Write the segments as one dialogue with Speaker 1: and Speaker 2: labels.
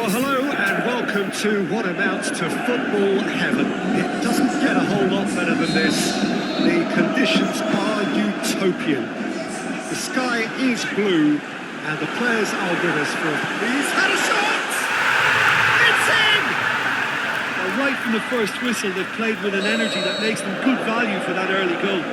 Speaker 1: Well, hello and welcome to what amounts to football heaven. It doesn't get a whole lot better than this. The conditions are utopian. The sky is blue and the players are with us for... He's had a shot! It's in!
Speaker 2: Well, right from the first whistle, they've played with an energy that makes them good value for that early goal.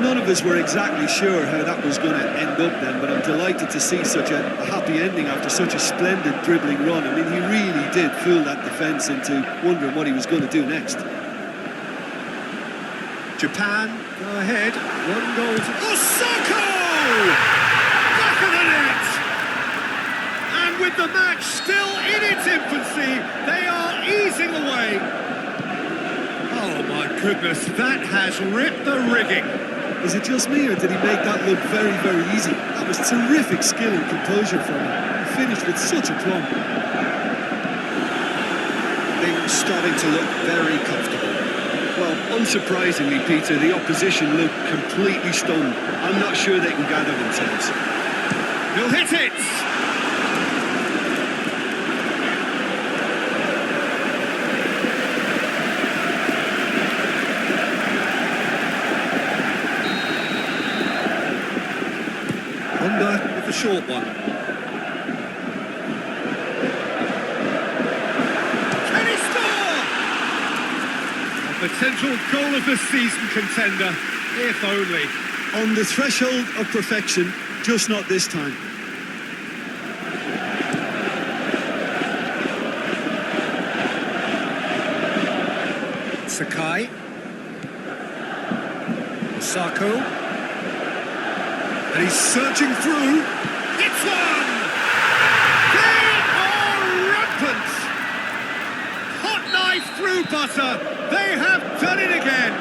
Speaker 3: None of us were exactly sure how that was going to end up then, but I'm delighted to see such a happy ending after such a splendid dribbling run. I mean, he really did fool that defence into wondering what he was going to do next.
Speaker 1: Japan go ahead, one goal to... Osako! Back of the net! And with the match still in its infancy, they are easing away. Oh my goodness, that has ripped the rigging.
Speaker 3: Is it just me, or did he make that look very, very easy? That was terrific skill and composure from him. He finished with such aplomb.
Speaker 1: Things starting to look very comfortable.
Speaker 3: Well, unsurprisingly, Peter, the opposition looked completely stunned. I'm not sure they can gather themselves.
Speaker 1: He'll hit it! With the short one. Can he score? A potential goal of the season contender, if only.
Speaker 3: On the threshold of perfection, just not this time.
Speaker 1: Sakai. Osako. And he's searching through. It's one! They are rampant! Hot knife through butter. They have done it again.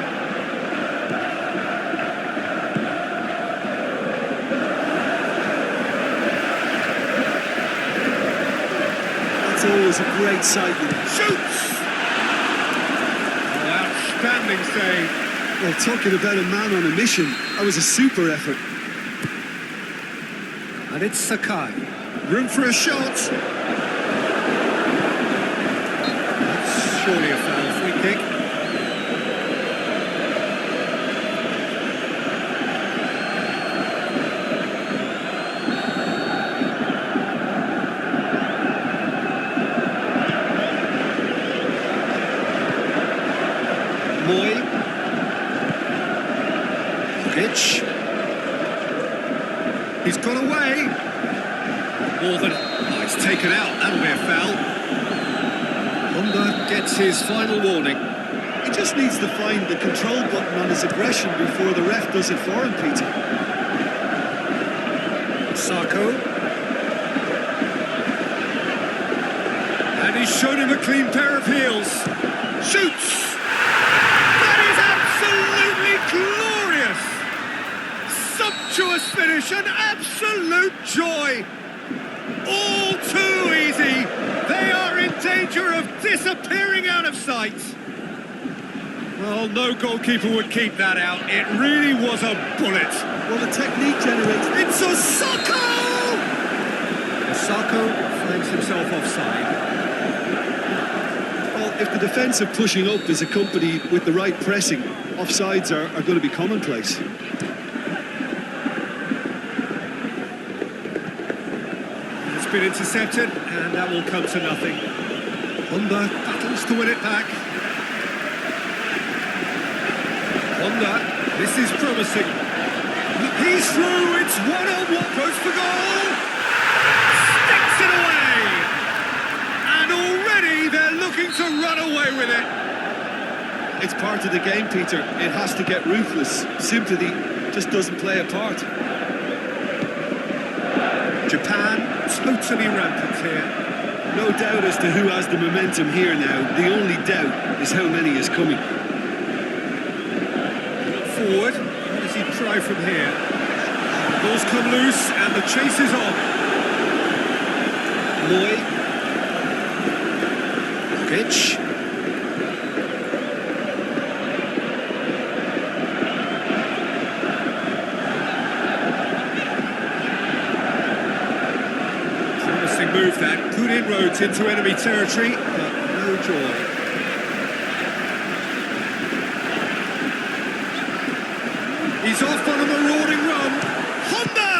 Speaker 3: That's always a great sight.
Speaker 1: Shoots! Oh, outstanding save.
Speaker 3: Well, talking about a man on a mission, that was a super effort.
Speaker 1: And it's Sakai. Room for a shot. That's surely a foul. Free kick. Moy. Pitch. He's got away. More than... Oh, it's taken out. That'll be a foul. Honda gets his final warning.
Speaker 3: He just needs to find the control button on his aggression before the ref does it for him, Peter.
Speaker 1: Sarko. And he's shown him a clean pair of heels. Shoots! That is absolutely glorious! Sumptuous finish, an absolute joy. All too easy. They are in danger of disappearing out of sight. Well, no goalkeeper would keep that out. It really was a bullet.
Speaker 3: Well, the technique generates...
Speaker 1: It's Osako! Osako finds himself offside.
Speaker 3: Well, if the defensive pushing up is accompanied with the right pressing, offsides are going to be commonplace.
Speaker 1: Been intercepted, and that will come to nothing. Honda battles to win it back. Honda, this is promising. He's through, it's one-on-one, goes for goal! Sticks it away! And already they're looking to run away with it.
Speaker 3: It's part of the game, Peter. It has to get ruthless. Sympathy just doesn't play a part.
Speaker 1: Japan totally rampant here.
Speaker 3: No doubt as to who has the momentum here now. The only doubt is how many is coming.
Speaker 1: Forward. What does he try from here? The ball's come loose and the chase is on. Moy. Pitch. move that. Good inroads into enemy territory, but no joy. He's off on a marauding run. Honda!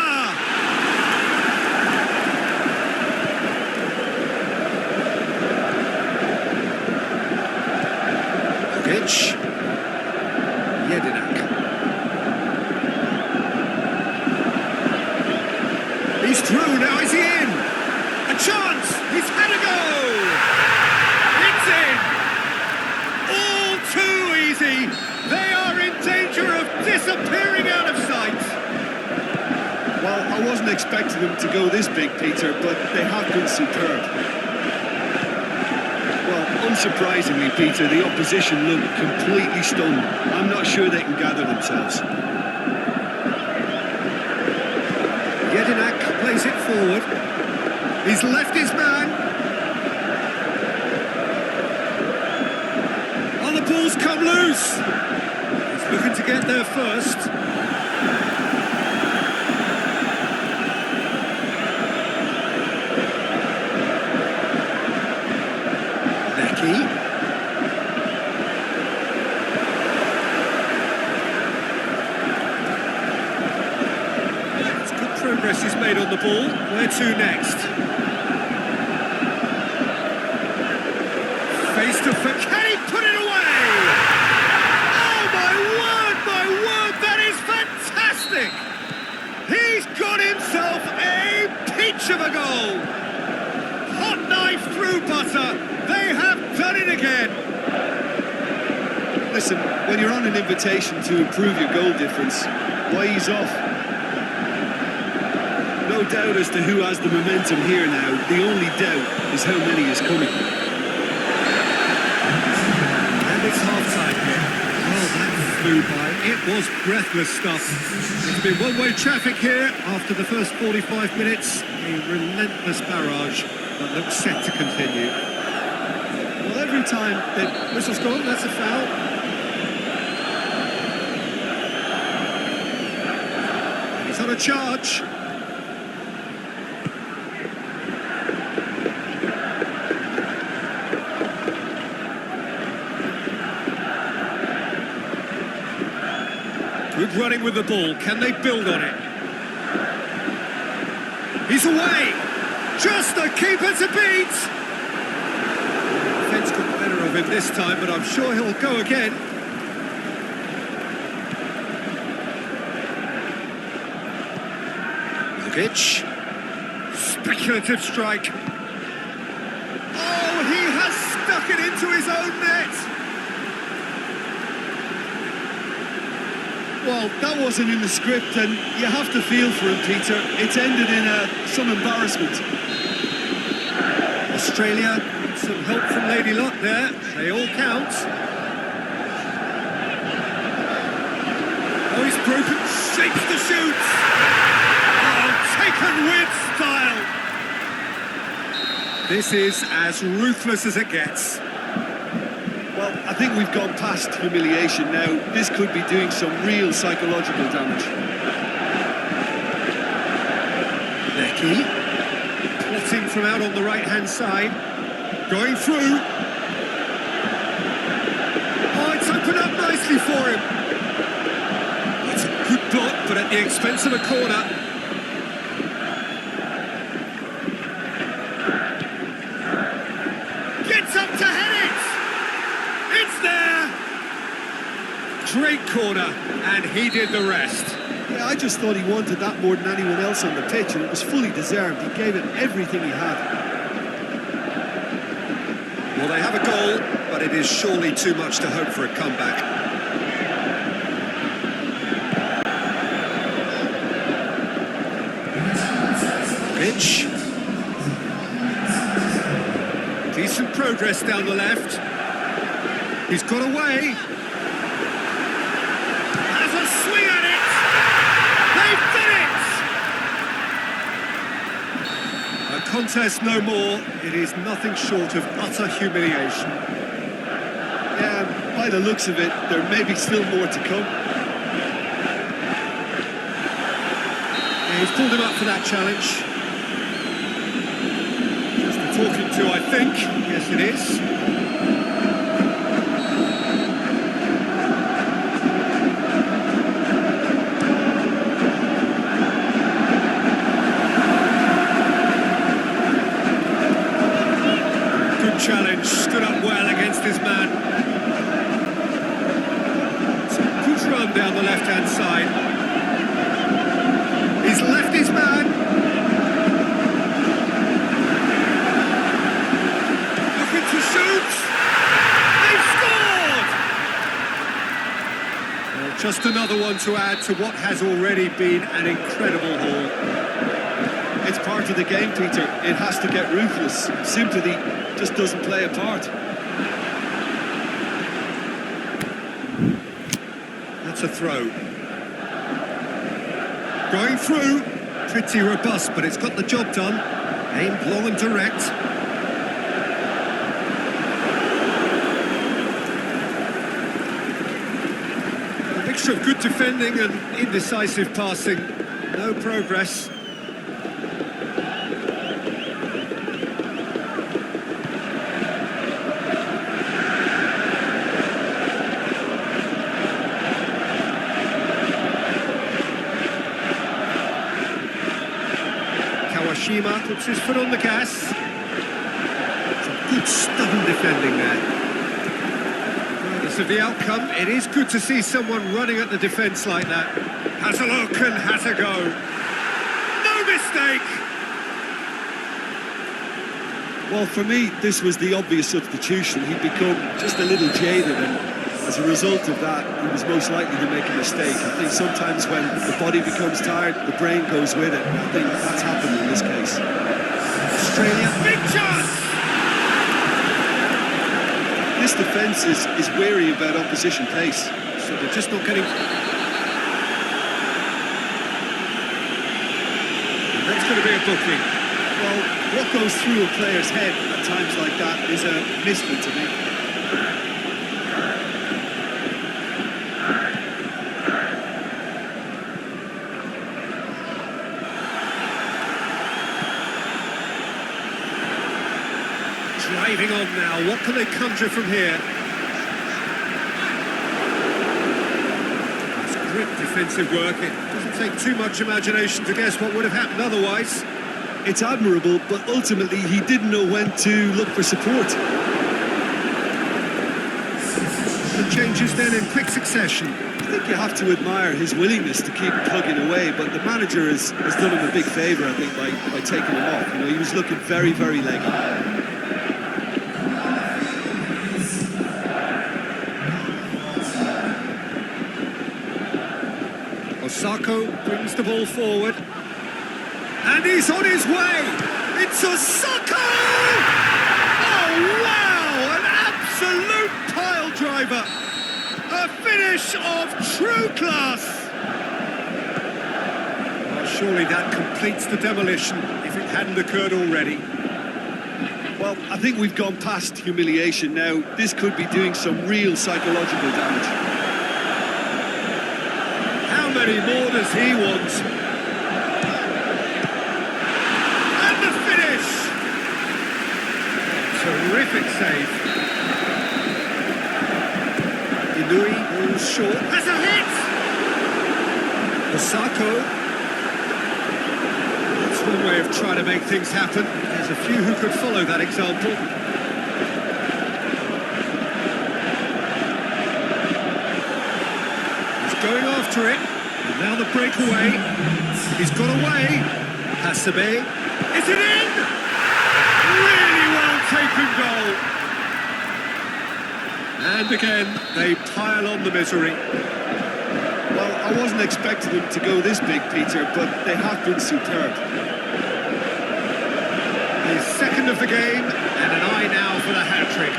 Speaker 1: Pitch. Jedinak. He's through, now is he in? A chance! He's had a go! It's in! All too easy! They are in danger of disappearing out of sight!
Speaker 3: Well, I wasn't expecting them to go this big, Peter, but they have been superb. Well, unsurprisingly, Peter, the opposition look completely stunned. I'm not sure they can gather themselves.
Speaker 1: Jedinak plays it forward. He's left his man. Oh, the ball's come loose. He's looking to get there first. It's good progress he's made on the ball. Where to next? Face to face. Can he put it away? Oh my word, that is fantastic! He's got himself a peach of a goal. Hot knife through butter. They have done it again.
Speaker 3: Listen, when you're on an invitation to improve your goal difference, why ease off? No doubt as to who has the momentum here now. The only doubt is how many is coming.
Speaker 1: And it's half-time here. Well, that flew by. It was breathless stuff. It's been one-way traffic here after the first 45 minutes. A relentless barrage that looks set to continue.
Speaker 3: Well, every time that...
Speaker 1: Whistle's gone, that's a foul. He's on a charge. Good running with the ball. Can they build on it? He's away. Just the keeper to beat. Defence got the better of him this time, but I'm sure he'll go again. Pitch. Speculative strike. Oh, he has stuck it into his own net.
Speaker 3: Well, that wasn't in the script, and you have to feel for him, Peter. It's ended in some embarrassment.
Speaker 1: Australia, some help from Lady Luck there. They all count. Oh, he's broken. Shakes the shoots. Taken with style. This is as ruthless as it gets.
Speaker 3: Well, I think we've gone past humiliation now. This could be doing some real psychological damage.
Speaker 1: Becky, plotting from out on the right-hand side. Going through. Oh, it's opened up nicely for him. That's a good block, but at the expense of a corner. Up to head it! It's there! Great corner, and he did the rest.
Speaker 3: Yeah, I just thought he wanted that more than anyone else on the pitch, and it was fully deserved. He gave it everything he had.
Speaker 1: Well, they have a goal, but it is surely too much to hope for a comeback. Pitch. Decent progress down the left. He's got away. Has a swing at it! They've done it! A contest no more. It is nothing short of utter humiliation.
Speaker 3: Yeah, by the looks of it, there may be still more to come.
Speaker 1: Yeah, he's pulled him up for that challenge. talking to, I think. Yes, it is. Good challenge, stood up well against his man. Good run down the left-hand side. He's left his man. Looking to shoot. They've scored! Well, just another one to add to what has already been an incredible haul.
Speaker 3: It's part of the game, Peter. It has to get ruthless. Sympathy just doesn't play a part.
Speaker 1: That's a throw. Going through. Pretty robust, but it's got the job done. Aimed long and direct. A mixture of good defending and indecisive passing. No progress. Shima puts his foot on the gas. Some good stubborn defending there. Regardless of the outcome, it is good to see someone running at the defence like that. Has a look and has a go. No mistake!
Speaker 3: Well, for me, this was the obvious substitution. He'd become just a little jaded, and as a result of that, he was most likely to make a mistake. I think sometimes when the body becomes tired, the brain goes with it. I think that's happened in this case.
Speaker 1: Australia, big chance!
Speaker 3: This defence is wary about opposition pace.
Speaker 1: So they're just not getting... And that's going to be a booking.
Speaker 3: Well, what goes through a player's head at times like that is a mystery to me.
Speaker 1: Driving on now, what can they conjure from here? It's great defensive work. It doesn't take too much imagination to guess what would have happened otherwise.
Speaker 3: It's admirable, but ultimately he didn't know when to look for support.
Speaker 1: The changes then in quick succession.
Speaker 3: I think you have to admire his willingness to keep plugging away, but the manager has done him a big favour, I think, by taking him off. You know, he was looking very, very leggy.
Speaker 1: Osako brings the ball forward. And he's on his way! It's Osako! Oh, wow! An absolute pile driver! A finish of true class! Well, surely that completes the demolition, if it hadn't occurred already.
Speaker 3: Well, I think we've gone past humiliation now. This could be doing some real psychological damage.
Speaker 1: How many more does he want? And the finish! Terrific save. Inui, ball short. Has a hit! Osako. That's one way of trying to make things happen. There's a few who could follow that example. Going after it, and now the breakaway. He's got away. Hasebe. Is it in? Really well taken goal. And again, they pile on the misery.
Speaker 3: Well, I wasn't expecting them to go this big, Peter, but they have been superb.
Speaker 1: His second of the game, and an eye now for the hat-trick.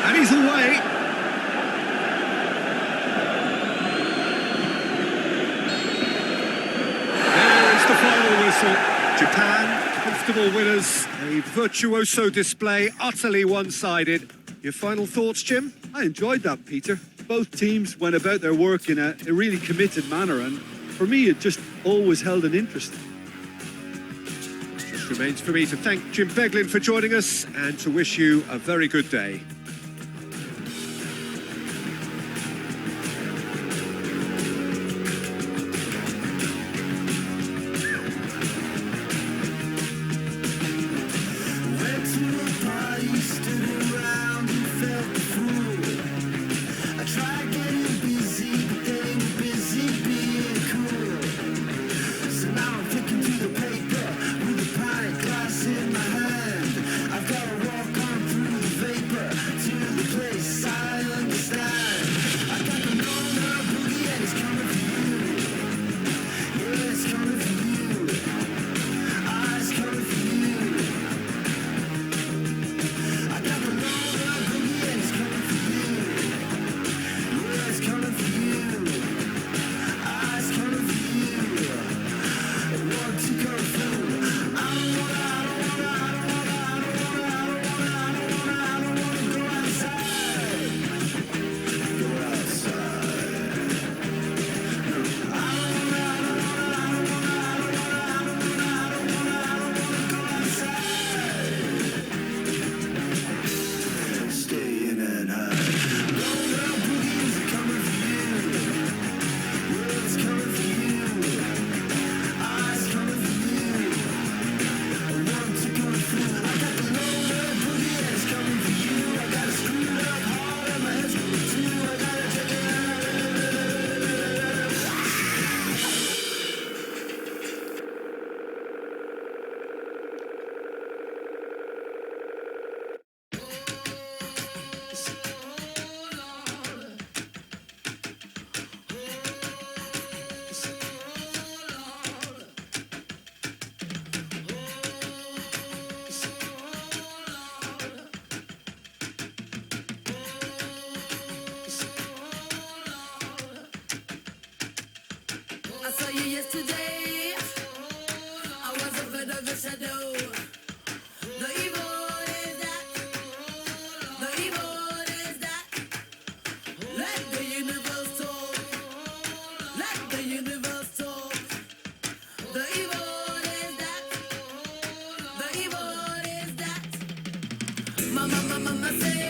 Speaker 1: And he's away. Japan, comfortable winners, a virtuoso display, utterly one-sided. Your final thoughts, Jim?
Speaker 3: I enjoyed that, Peter. Both teams went about their work in a really committed manner, and for me, it just always held an interest.
Speaker 1: Just Just remains for me to thank Jim Beglin for joining us and to wish you a very good day.
Speaker 4: I saw you yesterday. I was afraid of the shadow. The evil is that. The evil is that. Let the universe talk. Let the universe talk. The evil is that. The evil is that. Mama say.